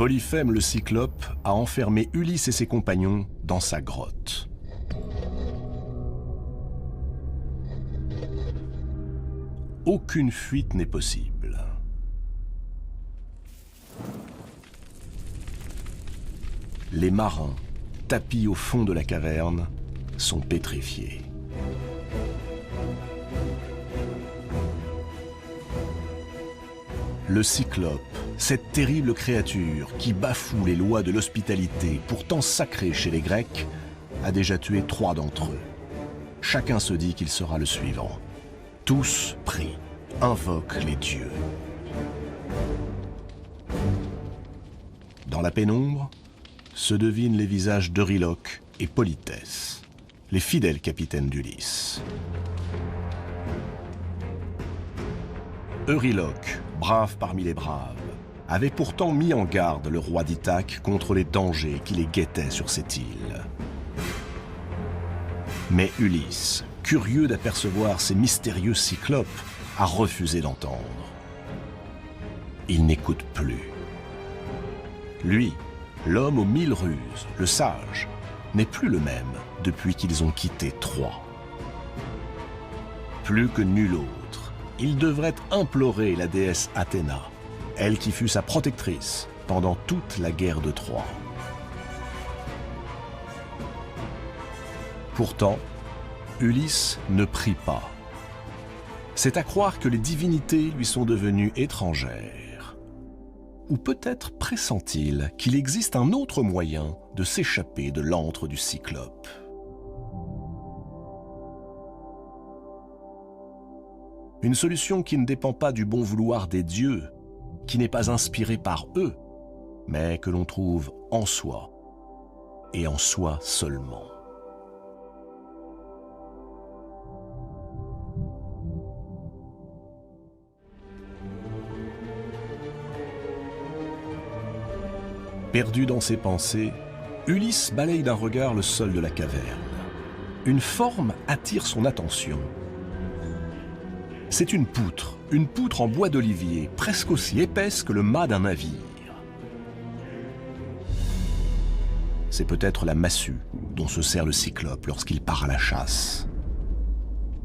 Polyphème le Cyclope a enfermé Ulysse et ses compagnons dans sa grotte. Aucune fuite n'est possible. Les marins, tapis au fond de la caverne, sont pétrifiés. Le Cyclope, cette terrible créature qui bafoue les lois de l'hospitalité, pourtant sacrée chez les Grecs, a déjà tué 3 d'entre eux. Chacun se dit qu'il sera le suivant. Tous prient, invoquent les dieux. Dans la pénombre, se devinent les visages d'Euryloque et Polythèse, les fidèles capitaines d'Ulysse. Euryloque, brave parmi les braves, avait pourtant mis en garde le roi d'Ithaque contre les dangers qui les guettaient sur cette île. Mais Ulysse, curieux d'apercevoir ces mystérieux cyclopes, a refusé d'entendre. Il n'écoute plus. Lui, l'homme aux 1000 ruses, le sage, n'est plus le même depuis qu'ils ont quitté Troie. Plus que nul autre, il devrait implorer la déesse Athéna, elle qui fut sa protectrice pendant toute la guerre de Troie. Pourtant, Ulysse ne prie pas. C'est à croire que les divinités lui sont devenues étrangères. Ou peut-être pressent-il qu'il existe un autre moyen de s'échapper de l'antre du Cyclope. Une solution qui ne dépend pas du bon vouloir des dieux, qui n'est pas inspirée par eux, mais que l'on trouve en soi, et en soi seulement. Perdu dans ses pensées, Ulysse balaye d'un regard le sol de la caverne. Une forme attire son attention. C'est une poutre en bois d'olivier, presque aussi épaisse que le mât d'un navire. C'est peut-être la massue dont se sert le Cyclope lorsqu'il part à la chasse.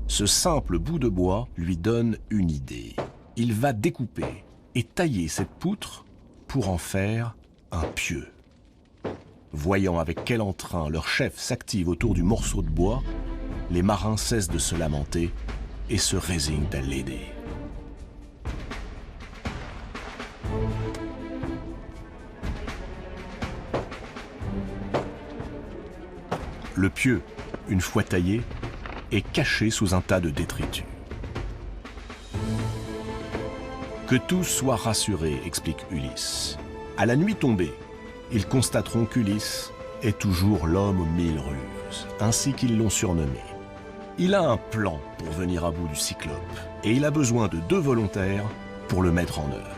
Ce simple bout de bois lui donne une idée. Il va découper et tailler cette poutre pour en faire un pieu. Voyant avec quel entrain leur chef s'active autour du morceau de bois, les marins cessent de se lamenter et se résignent à l'aider. Le pieu, une fois taillé, est caché sous un tas de détritus. Que tous soient rassurés, explique Ulysse. À la nuit tombée, ils constateront qu'Ulysse est toujours l'homme aux 1000 ruses, ainsi qu'ils l'ont surnommé. Il a un plan pour venir à bout du Cyclope, et il a besoin de 2 volontaires pour le mettre en œuvre.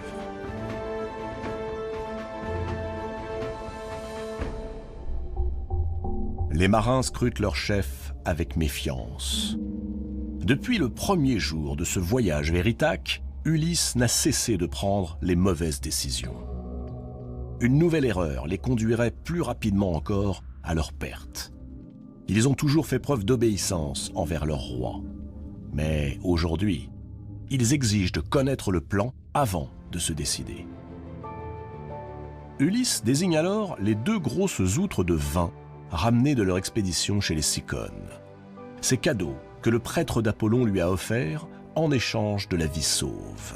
Les marins scrutent leur chef avec méfiance. Depuis le premier jour de ce voyage vers Ithaque, Ulysse n'a cessé de prendre les mauvaises décisions. Une nouvelle erreur les conduirait plus rapidement encore à leur perte. Ils ont toujours fait preuve d'obéissance envers leur roi. Mais aujourd'hui, ils exigent de connaître le plan avant de se décider. Ulysse désigne alors les 2 grosses outres de vin ramenées de leur expédition chez les Cicones. Ces cadeaux que le prêtre d'Apollon lui a offerts en échange de la vie sauve.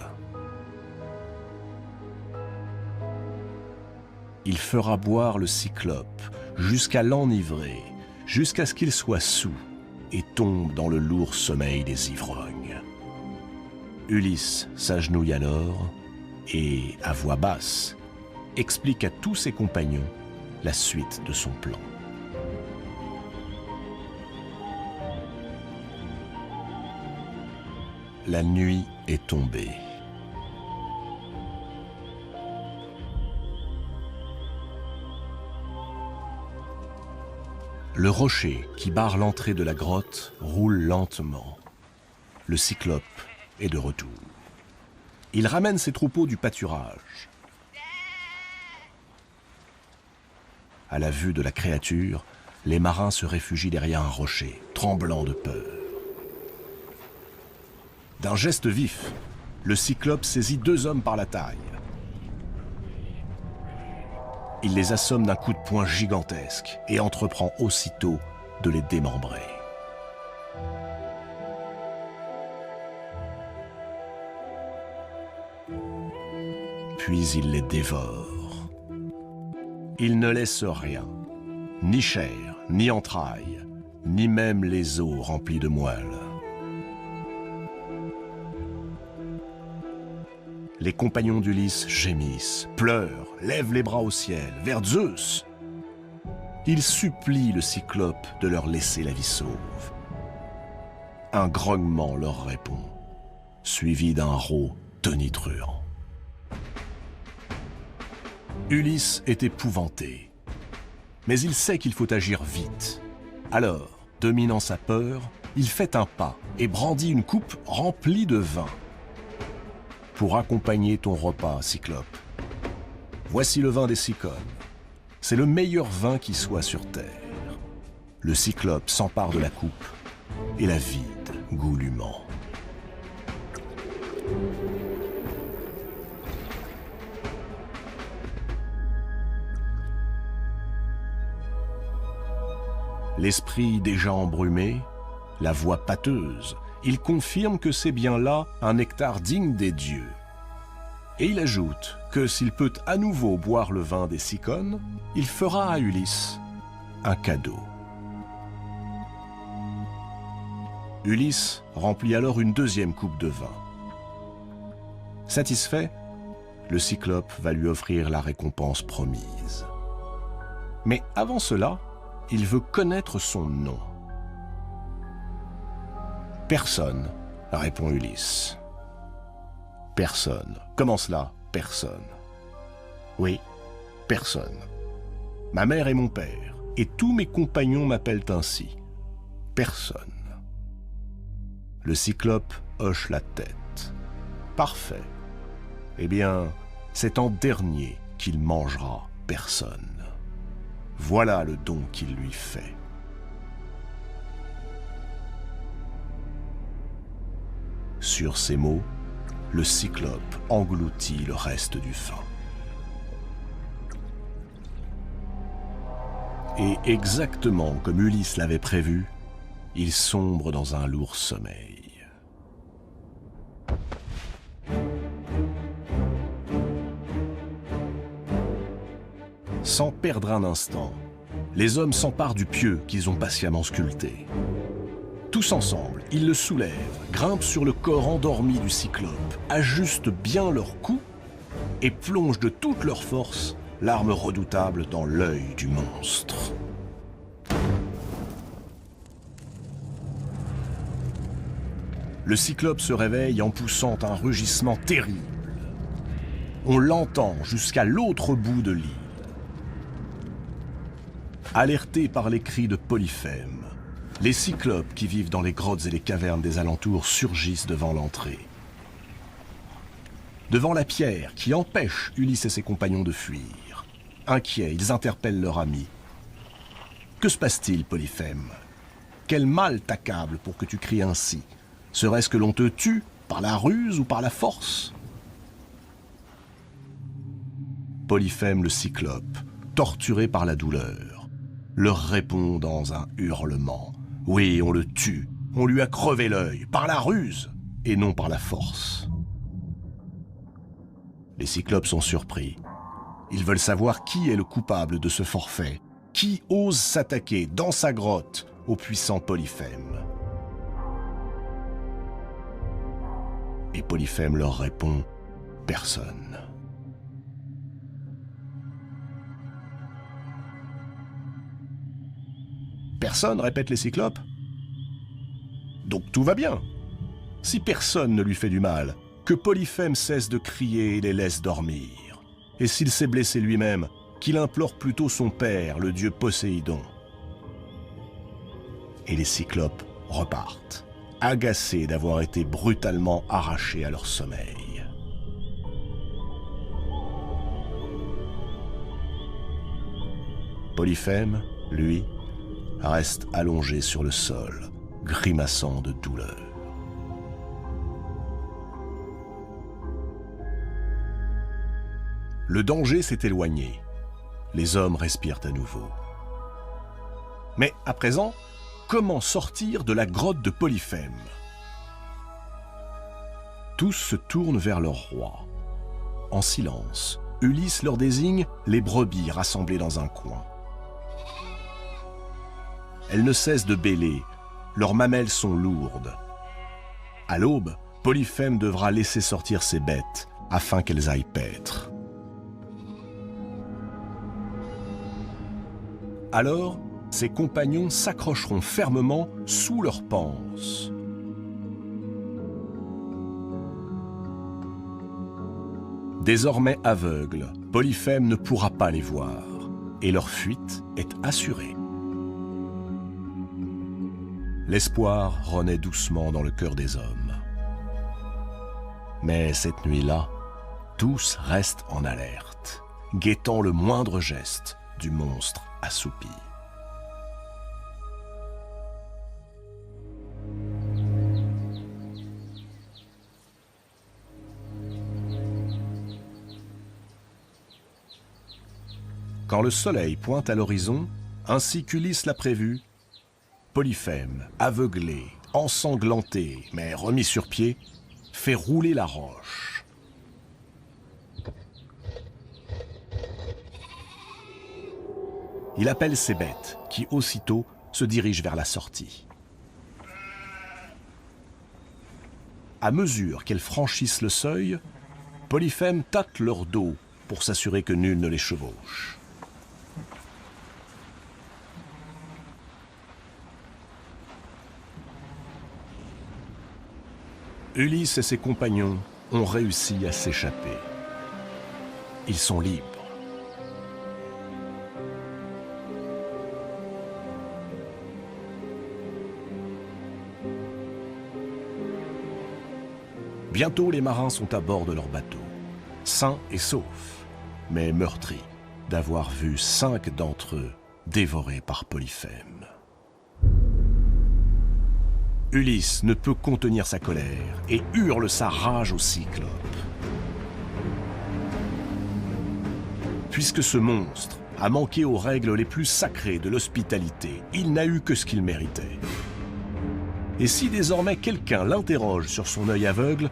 Il fera boire le Cyclope jusqu'à l'enivrer, jusqu'à ce qu'il soit saoul et tombe dans le lourd sommeil des ivrognes. Ulysse s'agenouille alors et, à voix basse, explique à tous ses compagnons la suite de son plan. La nuit est tombée. Le rocher qui barre l'entrée de la grotte roule lentement. Le Cyclope est de retour. Il ramène ses troupeaux du pâturage. À la vue de la créature, les marins se réfugient derrière un rocher, tremblants de peur. D'un geste vif, le Cyclope saisit 2 hommes par la taille. Il les assomme d'un coup de poing gigantesque et entreprend aussitôt de les démembrer. Puis il les dévore. Il ne laisse rien, ni chair, ni entrailles, ni même les os remplis de moelle. Les compagnons d'Ulysse gémissent, pleurent, lèvent les bras au ciel, vers Zeus. Ils supplient le Cyclope de leur laisser la vie sauve. Un grognement leur répond, suivi d'un rot tonitruant. Ulysse est épouvanté, mais il sait qu'il faut agir vite. Alors, dominant sa peur, il fait un pas et brandit une coupe remplie de vin. Pour accompagner ton repas, Cyclope. Voici le vin des Cyclones. C'est le meilleur vin qui soit sur terre. Le Cyclope s'empare de la coupe et la vide goulûment. L'esprit déjà embrumé, la voix pâteuse, il confirme que c'est bien là un nectar digne des dieux. Et il ajoute que s'il peut à nouveau boire le vin des Cyclones, il fera à Ulysse un cadeau. Ulysse remplit alors une 2e coupe de vin. Satisfait, le Cyclope va lui offrir la récompense promise. Mais avant cela, il veut connaître son nom. Personne, répond Ulysse. Personne. Comment cela, personne? Oui, personne. Ma mère et mon père, et tous mes compagnons m'appellent ainsi. Personne. Le Cyclope hoche la tête. Parfait. Eh bien, c'est en dernier qu'il mangera personne. Voilà le don qu'il lui fait. Sur ces mots, le Cyclope engloutit le reste du vin. Et exactement comme Ulysse l'avait prévu, il sombre dans un lourd sommeil. Sans perdre un instant, les hommes s'emparent du pieu qu'ils ont patiemment sculpté. Tous ensemble, ils le soulèvent, grimpent sur le corps endormi du Cyclope, ajustent bien leur cou et plongent de toute leur force l'arme redoutable dans l'œil du monstre. Le Cyclope se réveille en poussant un rugissement terrible. On l'entend jusqu'à l'autre bout de l'île. Alertés par les cris de Polyphème, les Cyclopes qui vivent dans les grottes et les cavernes des alentours surgissent devant l'entrée. Devant la pierre qui empêche Ulysse et ses compagnons de fuir, inquiets, ils interpellent leur ami. Que se passe-t-il, Polyphème? Quel mal t'accable pour que tu cries ainsi? Serait-ce que l'on te tue par la ruse ou par la force? Polyphème le Cyclope, torturé par la douleur, leur répond dans un hurlement. Oui, on le tue, on lui a crevé l'œil, par la ruse, et non par la force. Les Cyclopes sont surpris. Ils veulent savoir qui est le coupable de ce forfait, qui ose s'attaquer dans sa grotte au puissant Polyphème. Et Polyphème leur répond « Personne ». Personne, répètent les Cyclopes. Donc tout va bien. Si personne ne lui fait du mal, que Polyphème cesse de crier et les laisse dormir. Et s'il s'est blessé lui-même, qu'il implore plutôt son père, le dieu Poséidon. Et les Cyclopes repartent, agacés d'avoir été brutalement arrachés à leur sommeil. Polyphème, lui, reste allongé sur le sol, grimaçant de douleur. Le danger s'est éloigné. Les hommes respirent à nouveau. Mais à présent, comment sortir de la grotte de Polyphème? Tous se tournent vers leur roi. En silence, Ulysse leur désigne les brebis rassemblées dans un coin. Elles ne cessent de bêler, leurs mamelles sont lourdes. À l'aube, Polyphème devra laisser sortir ses bêtes afin qu'elles aillent paître. Alors, ses compagnons s'accrocheront fermement sous leurs panses. Désormais aveugles, Polyphème ne pourra pas les voir, et leur fuite est assurée. L'espoir renaît doucement dans le cœur des hommes. Mais cette nuit-là, tous restent en alerte, guettant le moindre geste du monstre assoupi. Quand le soleil pointe à l'horizon, ainsi qu'Ulysse l'a prévu, Polyphème, aveuglé, ensanglanté, mais remis sur pied, fait rouler la roche. Il appelle ses bêtes, qui aussitôt se dirigent vers la sortie. À mesure qu'elles franchissent le seuil, Polyphème tâte leur dos pour s'assurer que nul ne les chevauche. Ulysse et ses compagnons ont réussi à s'échapper. Ils sont libres. Bientôt, les marins sont à bord de leur bateau, sains et saufs, mais meurtris d'avoir vu 5 d'entre eux dévorés par Polyphème. Ulysse ne peut contenir sa colère et hurle sa rage au Cyclope. Puisque ce monstre a manqué aux règles les plus sacrées de l'hospitalité, il n'a eu que ce qu'il méritait. Et si désormais quelqu'un l'interroge sur son œil aveugle,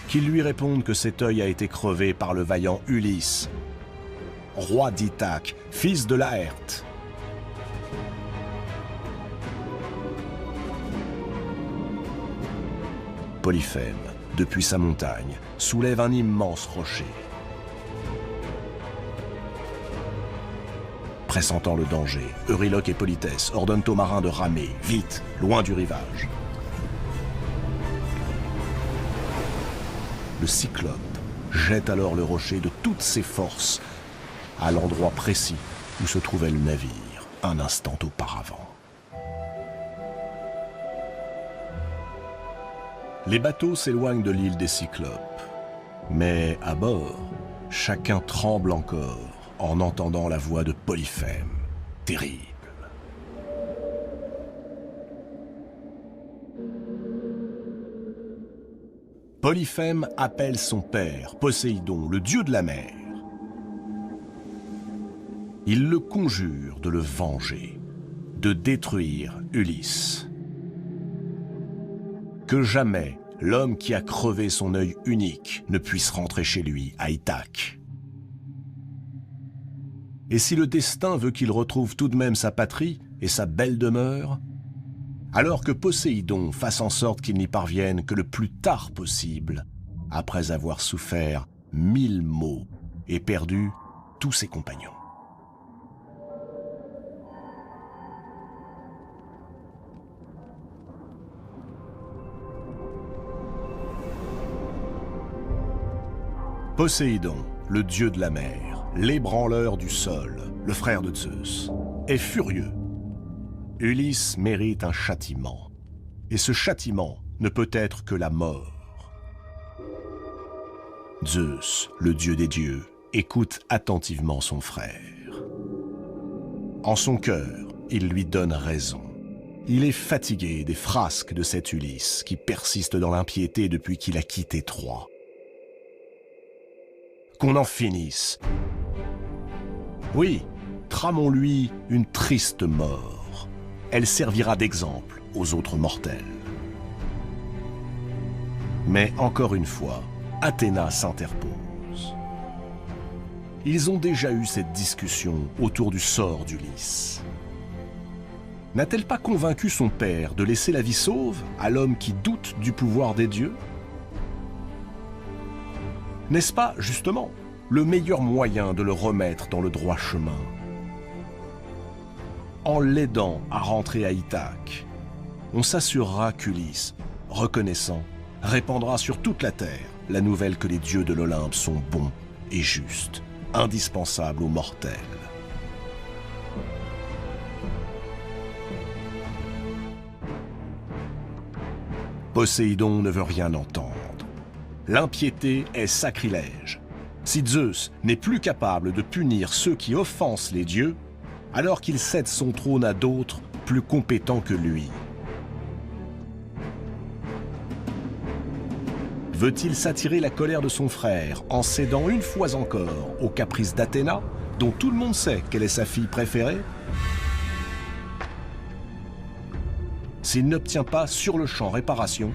qu'il lui réponde que cet œil a été crevé par le vaillant Ulysse, roi d'Ithaque, fils de Laërte. Polyphème, depuis sa montagne, soulève un immense rocher. Pressentant le danger, Euryloque et Polythèse ordonnent aux marins de ramer, vite, loin du rivage. Le Cyclope jette alors le rocher de toutes ses forces à l'endroit précis où se trouvait le navire un instant auparavant. Les bateaux s'éloignent de l'île des Cyclopes, mais à bord, chacun tremble encore en entendant la voix de Polyphème, terrible. Polyphème appelle son père, Poséidon, le dieu de la mer. Il le conjure de le venger, de détruire Ulysse. Que jamais l'homme qui a crevé son œil unique ne puisse rentrer chez lui à Ithaque. Et si le destin veut qu'il retrouve tout de même sa patrie et sa belle demeure, alors que Poséidon fasse en sorte qu'il n'y parvienne que le plus tard possible, après avoir souffert 1000 maux et perdu tous ses compagnons. Poséidon, le dieu de la mer, l'ébranleur du sol, le frère de Zeus, est furieux. Ulysse mérite un châtiment, et ce châtiment ne peut être que la mort. Zeus, le dieu des dieux, écoute attentivement son frère. En son cœur, il lui donne raison. Il est fatigué des frasques de cet Ulysse qui persiste dans l'impiété depuis qu'il a quitté Troie. Qu'on en finisse. Oui, tramons-lui une triste mort. Elle servira d'exemple aux autres mortels. Mais encore une fois, Athéna s'interpose. Ils ont déjà eu cette discussion autour du sort d'Ulysse. N'a-t-elle pas convaincu son père de laisser la vie sauve à l'homme qui doute du pouvoir des dieux? N'est-ce pas, justement, le meilleur moyen de le remettre dans le droit chemin? En l'aidant à rentrer à Ithaque, on s'assurera qu'Ulysse, reconnaissant, répandra sur toute la terre la nouvelle que les dieux de l'Olympe sont bons et justes, indispensables aux mortels. Poséidon ne veut rien entendre. L'impiété est sacrilège. Si Zeus n'est plus capable de punir ceux qui offensent les dieux, alors qu'il cède son trône à d'autres plus compétents que lui. Veut-il s'attirer la colère de son frère en cédant une fois encore aux caprices d'Athéna, dont tout le monde sait qu'elle est sa fille préférée? S'il n'obtient pas sur le champ réparation,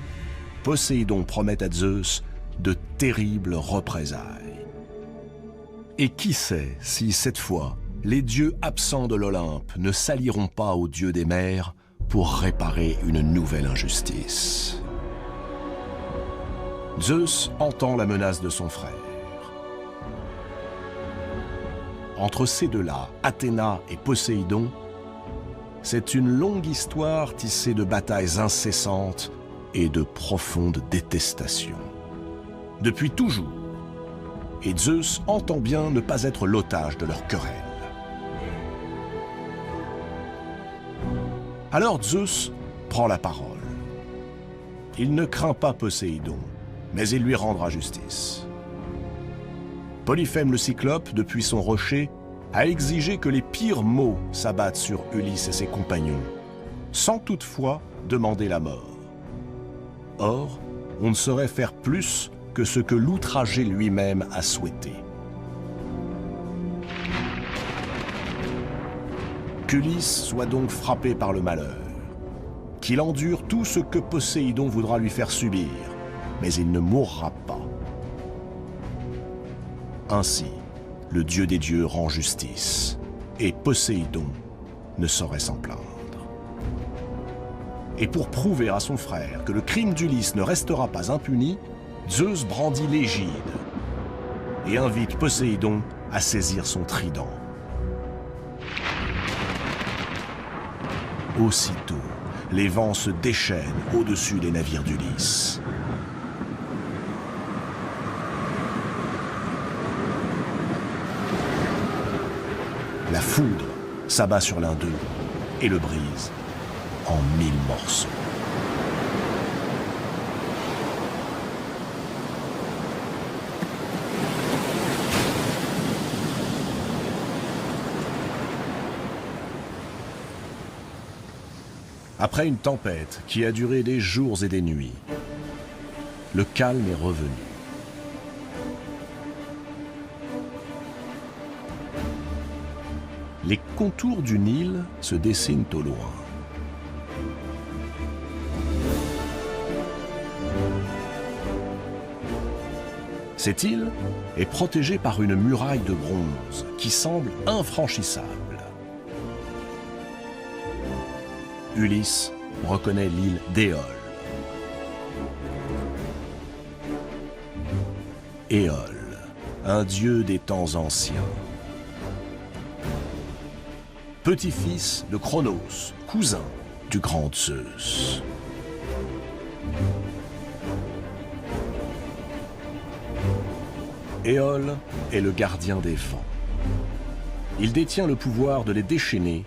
Poséidon promet à Zeus de terribles représailles. Et qui sait si, cette fois, les dieux absents de l'Olympe ne s'allieront pas aux dieux des mers pour réparer une nouvelle injustice. Zeus entend la menace de son frère. Entre ces deux-là, Athéna et Poséidon, c'est une longue histoire tissée de batailles incessantes et de profondes détestations. Depuis toujours. Et Zeus entend bien ne pas être l'otage de leur querelle. Alors Zeus prend la parole. Il ne craint pas Poséidon, mais il lui rendra justice. Polyphème le Cyclope, depuis son rocher, a exigé que les pires maux s'abattent sur Ulysse et ses compagnons, sans toutefois demander la mort. Or, on ne saurait faire plus que ce que l'outragé lui-même a souhaité. Qu'Ulysse soit donc frappé par le malheur, qu'il endure tout ce que Poséidon voudra lui faire subir, mais il ne mourra pas. Ainsi, le dieu des dieux rend justice, et Poséidon ne saurait s'en plaindre. Et pour prouver à son frère que le crime d'Ulysse ne restera pas impuni, Zeus brandit l'égide et invite Poséidon à saisir son trident. Aussitôt, les vents se déchaînent au-dessus des navires d'Ulysse. La foudre s'abat sur l'un d'eux et le brise en 1000 morceaux. Après une tempête qui a duré des jours et des nuits, le calme est revenu. Les contours du Nil se dessinent au loin. Cette île est protégée par une muraille de bronze qui semble infranchissable. Ulysse reconnaît l'île d'Éole. Éole, un dieu des temps anciens. Petit-fils de Cronos, cousin du grand Zeus. Éole est le gardien des vents. Il détient le pouvoir de les déchaîner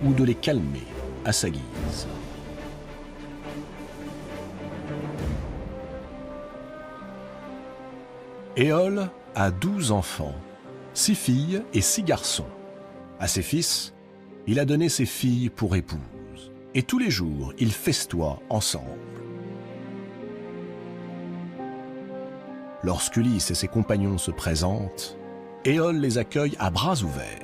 ou de les calmer à sa guise. Éole a 12 enfants, 6 filles et 6 garçons. À ses fils, il a donné ses filles pour épouses, et tous les jours, ils festoient ensemble. Lorsqu'Ulysse et ses compagnons se présentent, Éole les accueille à bras ouverts.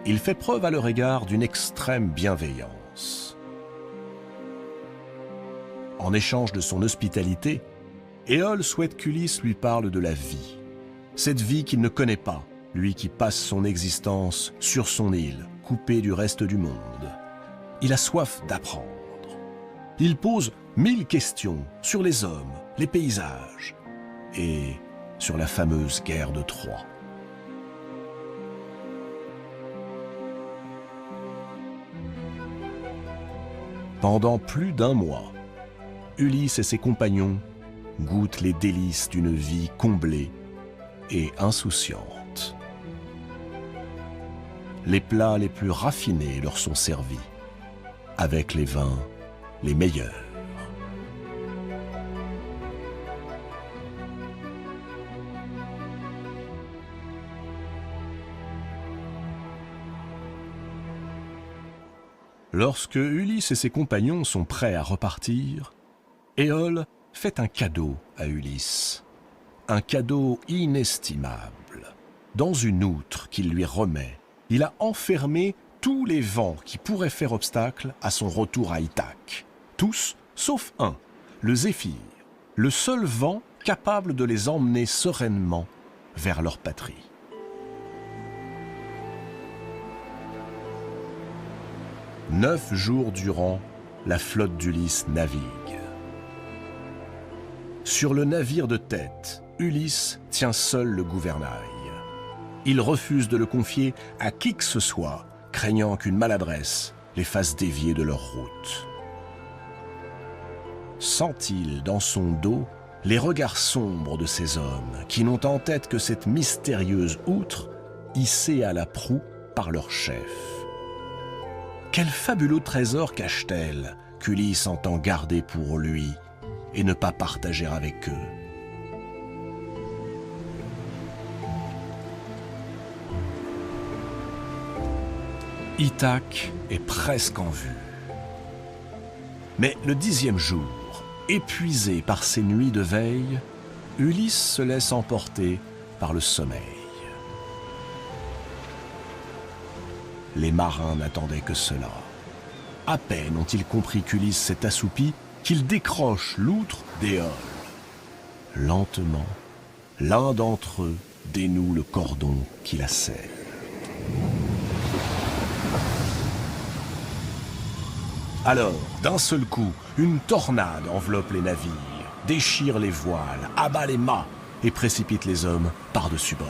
Il fait preuve à leur égard d'une extrême bienveillance. En échange de son hospitalité, Éole souhaite qu'Ulysse lui parle de la vie. Cette vie qu'il ne connaît pas, lui qui passe son existence sur son île, coupé du reste du monde. Il a soif d'apprendre. Il pose 1000 questions sur les hommes, les paysages et sur la fameuse guerre de Troie. Pendant plus d'un mois, Ulysse et ses compagnons goûtent les délices d'une vie comblée et insouciante. Les plats les plus raffinés leur sont servis, avec les vins les meilleurs. Lorsque Ulysse et ses compagnons sont prêts à repartir, Éole fait un cadeau à Ulysse, un cadeau inestimable. Dans une outre qu'il lui remet, il a enfermé tous les vents qui pourraient faire obstacle à son retour à Ithaque. Tous, sauf un, le Zéphyr, le seul vent capable de les emmener sereinement vers leur patrie. Neuf jours durant, la flotte d'Ulysse navigue. Sur le navire de tête, Ulysse tient seul le gouvernail. Il refuse de le confier à qui que ce soit, craignant qu'une maladresse les fasse dévier de leur route. Sent-il dans son dos les regards sombres de ces hommes qui n'ont en tête que cette mystérieuse outre hissée à la proue par leur chef? Quel fabuleux trésor cache-t-elle qu'Ulysse entend garder pour lui et ne pas partager avec eux? Ithaque est presque en vue. Mais le 10e jour, épuisé par ses nuits de veille, Ulysse se laisse emporter par le sommeil. Les marins n'attendaient que cela. À peine ont-ils compris qu'Ulysse s'est assoupi qu'ils décrochent l'outre d'Éole. Lentement, l'un d'entre eux dénoue le cordon qui la serre. Alors, d'un seul coup, une tornade enveloppe les navires, déchire les voiles, abat les mâts et précipite les hommes par-dessus bord.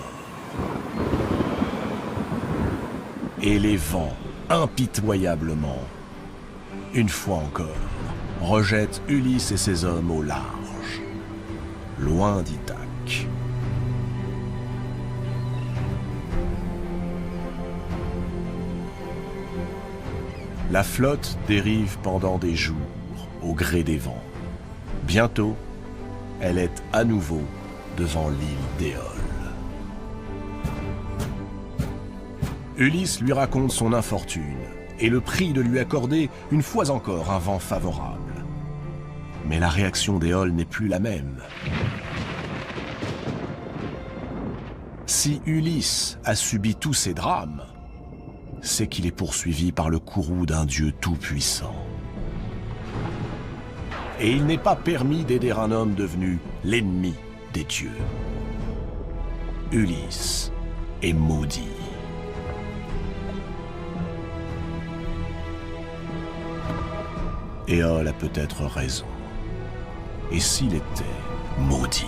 Et les vents, impitoyablement, une fois encore, rejettent Ulysse et ses hommes au large, loin d'Ithaque. La flotte dérive pendant des jours, au gré des vents. Bientôt, elle est à nouveau devant l'île d'Éole. Ulysse lui raconte son infortune et le prie de lui accorder une fois encore un vent favorable. Mais la réaction d'Éole n'est plus la même. Si Ulysse a subi tous ces drames, c'est qu'il est poursuivi par le courroux d'un dieu tout-puissant. Et il n'est pas permis d'aider un homme devenu l'ennemi des dieux. Ulysse est maudit. Éole a peut-être raison. Et s'il était maudit ?